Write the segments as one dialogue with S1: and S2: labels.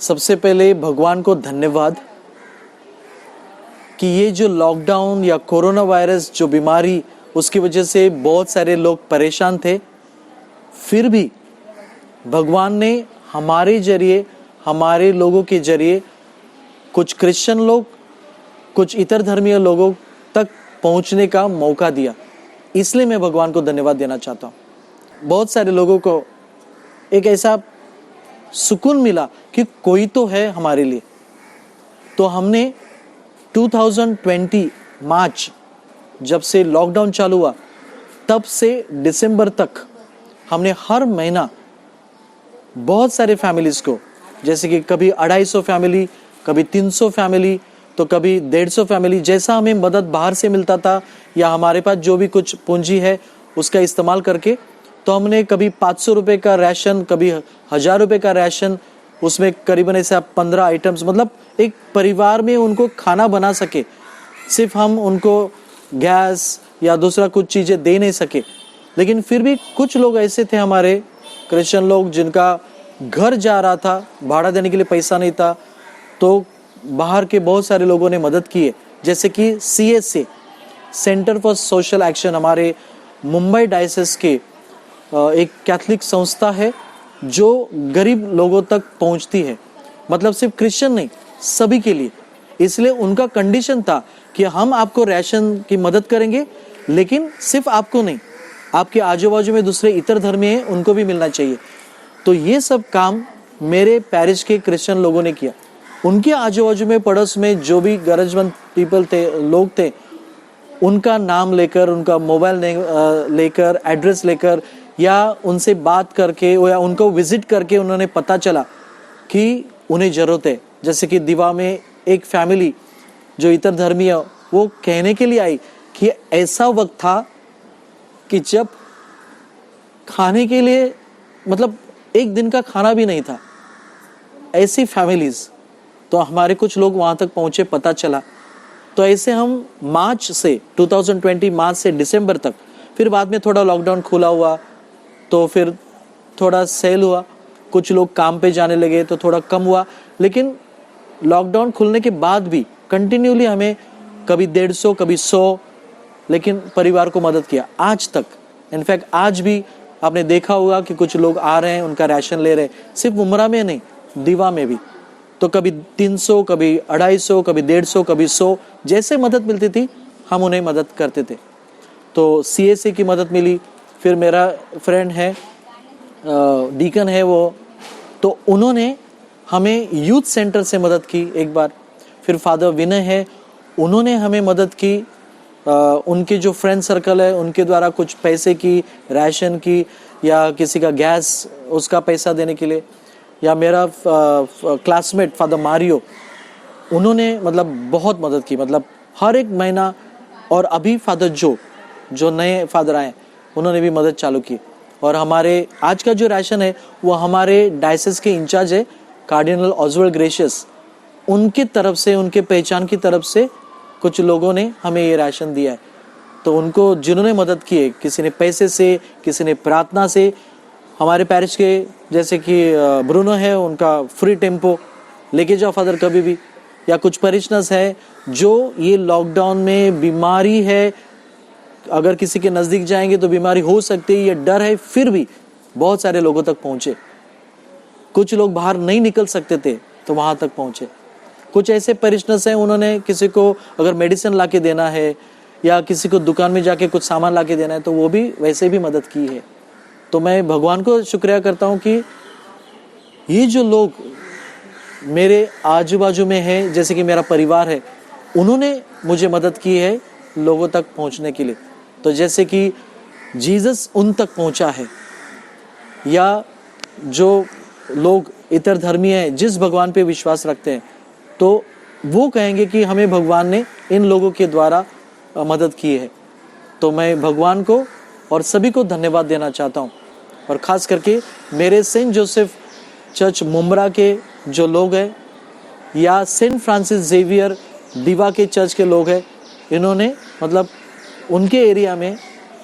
S1: सबसे पहले भगवान को धन्यवाद कि ये जो लॉकडाउन या कोरोना वायरस जो बीमारी, उसकी वजह से बहुत सारे लोग परेशान थे, फिर भी भगवान ने हमारे जरिए, हमारे लोगों के जरिए कुछ क्रिश्चियन लोग, कुछ इतर धर्मीय लोगों तक पहुंचने का मौका दिया। इसलिए मैं भगवान को धन्यवाद देना चाहता हूँ। बहुत सारे लोगों को एक ऐसा सुकून मिला कि कोई तो है हमारे लिए। तो हमने 2020 मार्च जब से लॉकडाउन चालू हुआ, तब से दिसंबर तक हमने हर महीना बहुत सारे फैमिलीज को, जैसे कि कभी 250 फैमिली, कभी 300 फैमिली, तो कभी 150 फैमिली, जैसा हमें मदद बाहर से मिलता था या हमारे पास जो भी कुछ पूंजी है उसका इस्तेमाल करके, तो हमने कभी 500 रुपये का राशन, कभी 1000 रुपये का राशन, उसमें करीबन ऐसे 15 आइटम्स, मतलब एक परिवार में उनको खाना बना सके। सिर्फ हम उनको गैस या दूसरा कुछ चीज़ें दे नहीं सके, लेकिन फिर भी कुछ लोग ऐसे थे हमारे क्रिश्चियन लोग जिनका घर जा रहा था, भाड़ा देने के लिए पैसा नहीं था, तो बाहर के बहुत सारे लोगों ने मदद की है। जैसे कि CSA, centre for social action, हमारे मुंबई डायसिस के एक कैथलिक संस्था है जो गरीब लोगों तक पहुंचती है, मतलब सिर्फ क्रिश्चियन नहीं, सभी के लिए। इसलिए उनका कंडीशन था कि हम आपको राशन की मदद करेंगे, लेकिन सिर्फ आपको नहीं, आपके आजू बाजू में दूसरे इतर धर्मी हैं, उनको भी मिलना चाहिए। तो ये सब काम मेरे पैरिश के क्रिश्चियन लोगों ने किया। उनके आजू बाजू में, पड़ोस में जो भी गरजमंद पीपल थे, लोग थे, उनका नाम लेकर, उनका मोबाइल लेकर, एड्रेस लेकर, या उनसे बात करके या उनको विजिट करके उन्होंने पता चला कि उन्हें ज़रूरत है। जैसे कि दिवा में एक फैमिली जो इतर धर्मीय, वो कहने के लिए आई कि ऐसा वक्त था कि जब खाने के लिए, मतलब एक दिन का खाना भी नहीं था। ऐसी फैमिलीज, तो हमारे कुछ लोग वहाँ तक पहुँचे, पता चला। तो ऐसे हम मार्च से 2020 मार्च से दिसंबर तक, फिर बाद में थोड़ा लॉकडाउन खुला हुआ तो फिर थोड़ा सेल हुआ, कुछ लोग काम पे जाने लगे तो थोड़ा कम हुआ, लेकिन लॉकडाउन खुलने के बाद भी कंटिन्यूली हमें कभी 150, कभी 100, लेकिन परिवार को मदद किया आज तक। इनफैक्ट आज भी आपने देखा होगा कि कुछ लोग आ रहे हैं, उनका राशन ले रहे हैं, सिर्फ उमरा में नहीं, दीवा में भी। तो कभी 300, कभी 250, कभी 150, कभी 100, जैसे मदद मिलती थी हम उन्हें मदद करते थे। तो CSA की मदद मिली। फिर मेरा फ्रेंड है, डीकन है वो, तो उन्होंने हमें यूथ सेंटर से मदद की एक बार। फिर फादर विनय है, उन्होंने हमें मदद की। उनके जो फ्रेंड सर्कल है उनके द्वारा कुछ पैसे की, राशन की, या किसी का गैस उसका पैसा देने के लिए। या मेरा क्लासमेट फादर मारियो, उन्होंने मतलब बहुत मदद की, मतलब हर एक महीना। और अभी फादर जो नए फादर आए, उन्होंने भी मदद चालू की। और हमारे आज का जो राशन है वो हमारे डायसिस के इंचार्ज है कार्डिनल ऑजवर्ड ग्रेशियस, उनकी तरफ से, उनके पहचान की तरफ से कुछ लोगों ने हमें ये राशन दिया है। तो उनको जिन्होंने मदद की है, किसी ने पैसे से, किसी ने प्रार्थना से। हमारे पैरिश के जैसे कि ब्रूनो है, उनका फ्री टेम्पो लेके जाओ फादर कभी भी। या कुछ पैरिशनर्स है जो ये लॉकडाउन में बीमारी है, अगर किसी के नज़दीक जाएंगे तो बीमारी हो सकती है, ये डर है, फिर भी बहुत सारे लोगों तक पहुँचे। कुछ लोग बाहर नहीं निकल सकते थे तो वहाँ तक पहुँचे। कुछ ऐसे पैरिशनर्स हैं, उन्होंने किसी को अगर मेडिसिन ला के देना है या किसी को दुकान में जाके कुछ सामान ला के देना है, तो वो भी वैसे भी मदद की है। तो मैं भगवान को शुक्रिया करता हूँ कि ये जो लोग मेरे आजू बाजू में है, जैसे कि मेरा परिवार है, उन्होंने मुझे मदद की है लोगों तक पहुँचने के लिए। तो जैसे कि जीसस उन तक पहुँचा है, या जो लोग इतर धर्मी हैं, जिस भगवान पे विश्वास रखते हैं, तो वो कहेंगे कि हमें भगवान ने इन लोगों के द्वारा मदद की है। तो मैं भगवान को और सभी को धन्यवाद देना चाहता हूँ। और ख़ास करके मेरे सेंट जोसेफ चर्च मुम्बरा के जो लोग हैं, या सेंट फ्रांसिस जेवियर दीवा के चर्च के लोग हैं, इन्होंने मतलब उनके एरिया में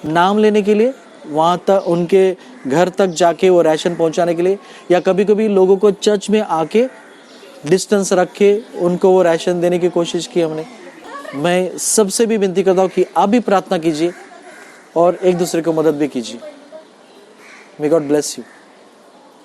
S1: नाम लेने के लिए, वहाँ तक उनके घर तक जाके वो राशन पहुँचाने के लिए, या कभी कभी लोगों को चर्च में आके डिस्टेंस रख के उनको वो राशन देने की कोशिश की हमने। मैं सबसे भी विनती करता हूँ कि आप भी प्रार्थना कीजिए और एक दूसरे को मदद भी कीजिए। May God bless you.